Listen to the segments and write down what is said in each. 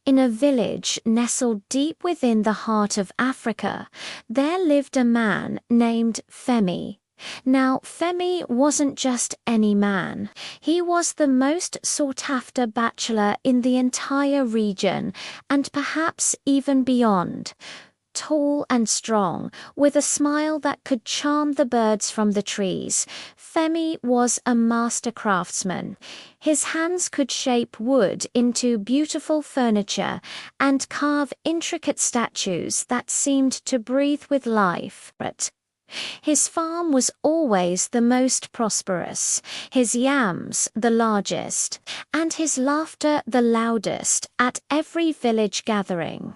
In a village nestled deep within the heart of Africa, there lived a man named Femi. Now, Femi wasn't just any man. He was the most sought-after bachelor in the entire region, and perhaps even beyond. Tall and strong, with a smile that could charm the birds from the trees, Femi was a master craftsman. His hands could shape wood into beautiful furniture and carve intricate statues that seemed to breathe with life. His farm was always the most prosperous, his yams the largest, and his laughter the loudest at every village gathering.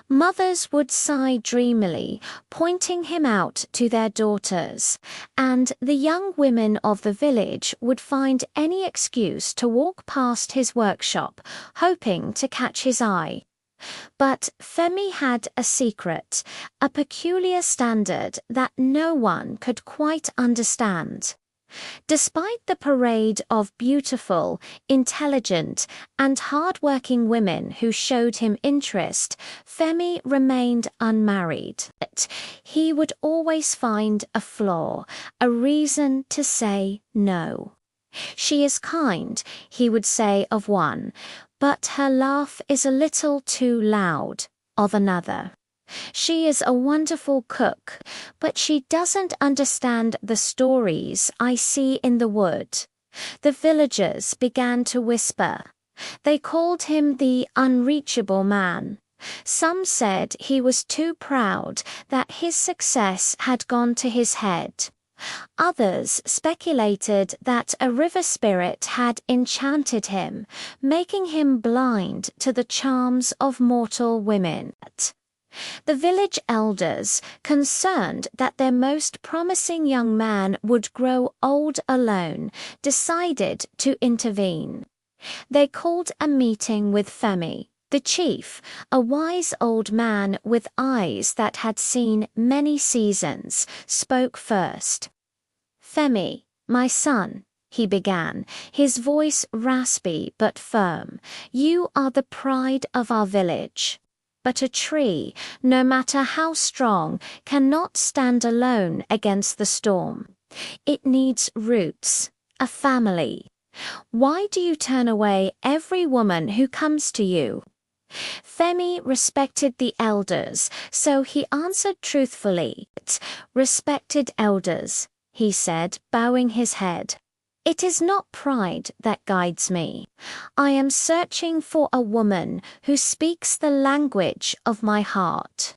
Mothers would sigh dreamily, pointing him out to their daughters, and the young women of the village would find any excuse to walk past his workshop, hoping to catch his eye. But Femi had a secret, a peculiar standard that no one could quite understand. Despite the parade of beautiful, intelligent, and hard-working women who showed him interest, Femi remained unmarried. He would always find a flaw, a reason to say no. "She is kind," he would say of one, "but her laugh is a little too loud," of another. "She is a wonderful cook, but she doesn't understand the stories I see in the wood." The villagers began to whisper. They called him the unreachable man. Some said he was too proud, that his success had gone to his head. Others speculated that a river spirit had enchanted him, making him blind to the charms of mortal women. The village elders, concerned that their most promising young man would grow old alone, decided to intervene. They called a meeting with Femi. The chief, a wise old man with eyes that had seen many seasons, spoke first. "Femi, my son," he began, his voice raspy but firm, "you are the pride of our village. But a tree, no matter how strong, cannot stand alone against the storm. It needs roots, a family. Why do you turn away every woman who comes to you?" Femi respected the elders, so he answered truthfully. "Respected elders," he said, bowing his head. "It is not pride that guides me. I am searching for a woman who speaks the language of my heart.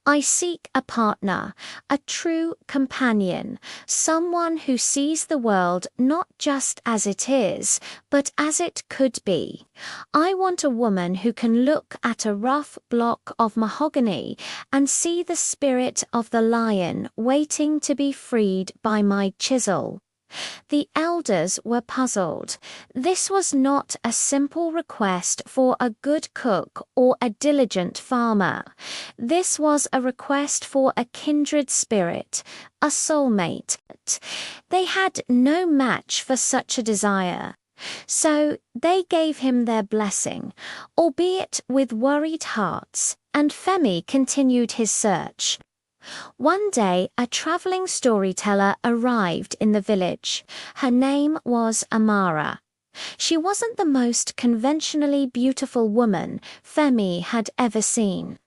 I seek a partner, a true companion, someone who sees the world not just as it is, but as it could be. I want a woman who can look at a rough block of mahogany and see the spirit of the lion waiting to be freed by my chisel." The elders were puzzled. This was not a simple request for a good cook or a diligent farmer. This was a request for a kindred spirit, a soulmate. They had no match for such a desire. So they gave him their blessing, albeit with worried hearts, and Femi continued his search. One day, a traveling storyteller arrived in the village. Her name was Amara. She wasn't the most conventionally beautiful woman Femi had ever seen.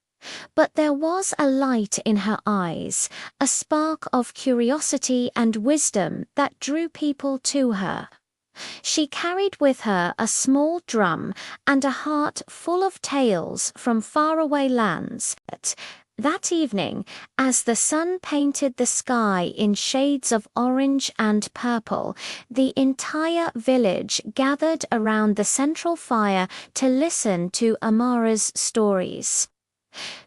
But there was a light in her eyes, a spark of curiosity and wisdom that drew people to her. She carried with her a small drum and a heart full of tales from faraway lands. That evening, as the sun painted the sky in shades of orange and purple, the entire village gathered around the central fire to listen to Amara's stories.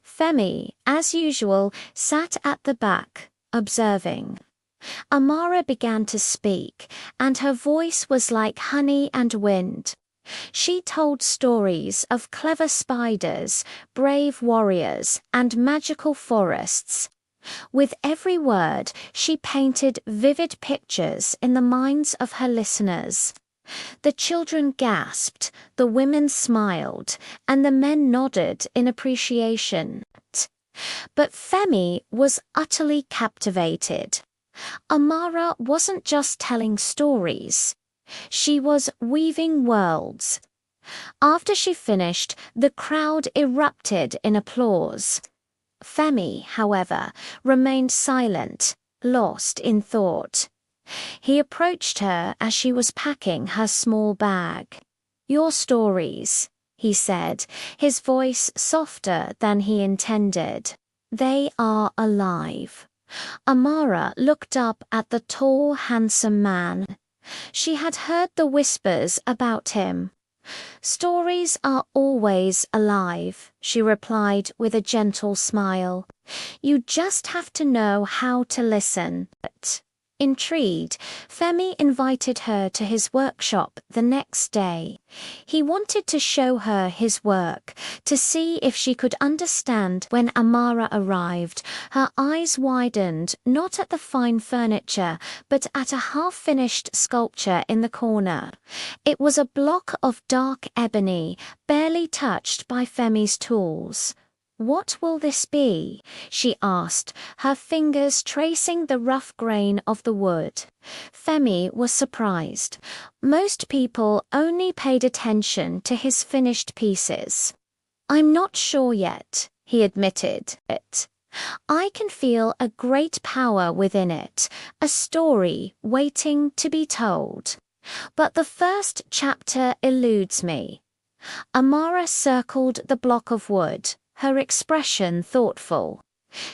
Femi, as usual, sat at the back, observing. Amara began to speak, and her voice was like honey and wind. She told stories of clever spiders, brave warriors, and magical forests. With every word, she painted vivid pictures in the minds of her listeners. The children gasped, the women smiled, and the men nodded in appreciation. But Femi was utterly captivated. Amara wasn't just telling stories. She was weaving worlds. After she finished, the crowd erupted in applause. Femi, however, remained silent, lost in thought. He approached her as she was packing her small bag. "Your stories," he said, his voice softer than he intended. "They are alive." Amara looked up at the tall, handsome man. She had heard the whispers about him. "Stories are always alive," she replied with a gentle smile. "You just have to know how to listen." Intrigued, Femi invited her to his workshop the next day. He wanted to show her his work, to see if she could understand. When Amara arrived, her eyes widened not at the fine furniture, but at a half-finished sculpture in the corner. It was a block of dark ebony, barely touched by Femi's tools. "What will this be?" she asked, her fingers tracing the rough grain of the wood. Femi was surprised. Most people only paid attention to his finished pieces. "I'm not sure yet," he admitted. "I can feel a great power within it, a story waiting to be told. But the first chapter eludes me." Amara circled the block of wood, her expression thoughtful.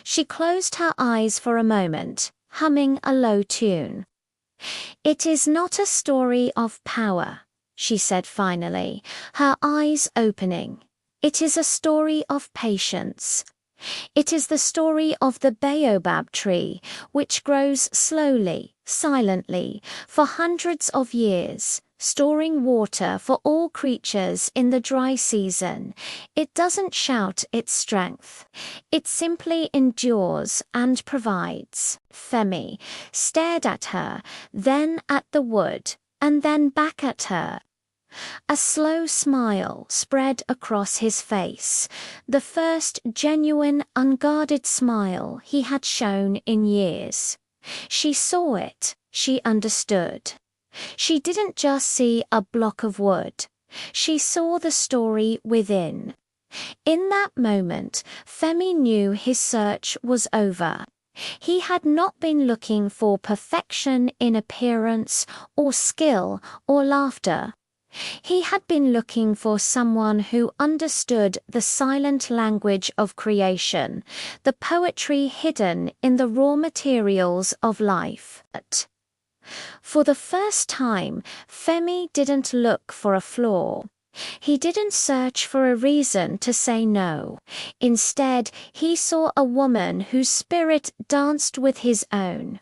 She closed her eyes for a moment, humming a low tune. "It is not a story of power," she said finally, her eyes opening. "It is a story of patience. It is the story of the baobab tree, which grows slowly, silently, for hundreds of years, storing water for all creatures in the dry season. It doesn't shout its strength. It simply endures and provides." Femi stared at her, then at the wood, and then back at her. A slow smile spread across his face, the first genuine, unguarded smile he had shown in years. She saw it, she understood. She didn't just see a block of wood. She saw the story within. In that moment, Femi knew his search was over. He had not been looking for perfection in appearance or skill or laughter. He had been looking for someone who understood the silent language of creation, the poetry hidden in the raw materials of life. For the first time, Femi didn't look for a flaw. He didn't search for a reason to say no. Instead, he saw a woman whose spirit danced with his own.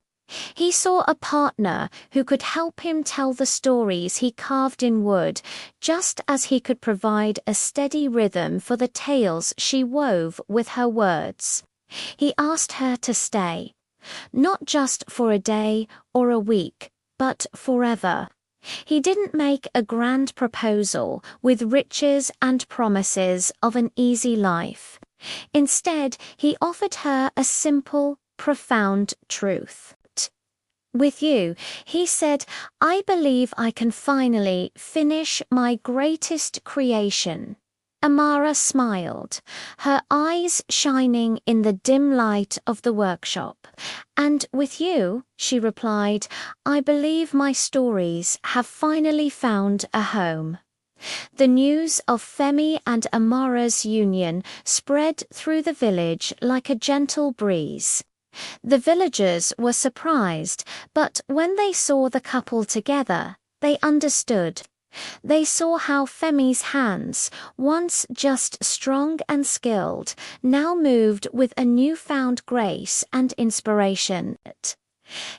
He saw a partner who could help him tell the stories he carved in wood, just as he could provide a steady rhythm for the tales she wove with her words. He asked her to stay, not just for a day or a week, but forever. He didn't make a grand proposal with riches and promises of an easy life. Instead, he offered her a simple, profound truth. "With you," he said, "I believe I can finally finish my greatest creation." Amara smiled, her eyes shining in the dim light of the workshop. "And with you," she replied, "I believe my stories have finally found a home." The news of Femi and Amara's union spread through the village like a gentle breeze. The villagers were surprised, but when they saw the couple together, they understood. They saw how Femi's hands, once just strong and skilled, now moved with a newfound grace and inspiration.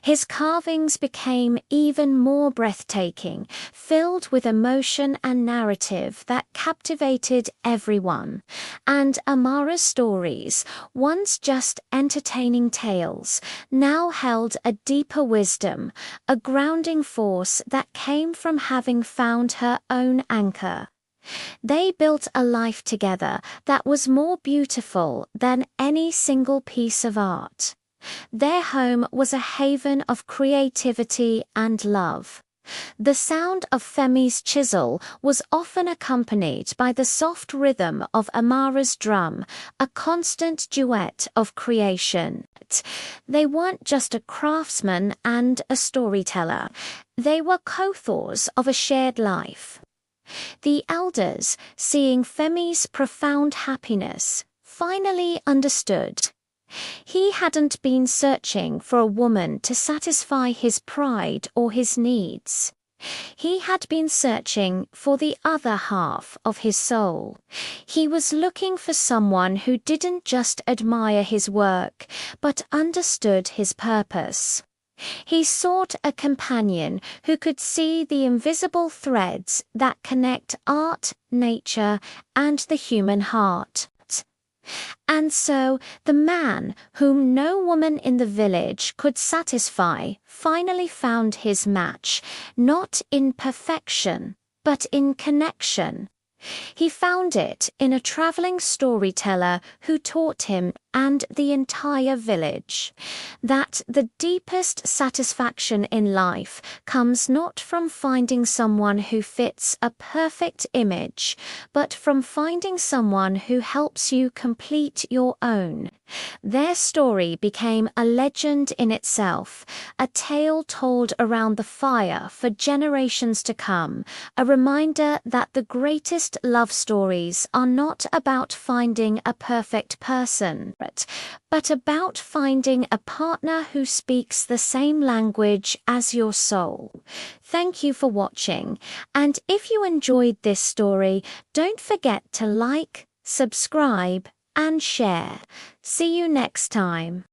His carvings became even more breathtaking, filled with emotion and narrative that captivated everyone. And Amara's stories, once just entertaining tales, now held a deeper wisdom, a grounding force that came from having found her own anchor. They built a life together that was more beautiful than any single piece of art. Their home was a haven of creativity and love. The sound of Femi's chisel was often accompanied by the soft rhythm of Amara's drum, a constant duet of creation. They weren't just a craftsman and a storyteller. They were co-authors of a shared life. The elders, seeing Femi's profound happiness, finally understood. He hadn't been searching for a woman to satisfy his pride or his needs. He had been searching for the other half of his soul. He was looking for someone who didn't just admire his work, but understood his purpose. He sought a companion who could see the invisible threads that connect art, nature, and the human heart. And so, the man whom no woman in the village could satisfy finally found his match, not in perfection, but in connection. He found it in a traveling storyteller who taught him and the entire village that the deepest satisfaction in life comes not from finding someone who fits a perfect image, but from finding someone who helps you complete your own. Their story became a legend in itself, a tale told around the fire for generations to come, a reminder that the greatest love stories are not about finding a perfect person, but about finding a partner who speaks the same language as your soul. Thank you for watching, and if you enjoyed this story, don't forget to like, subscribe, and share. See you next time.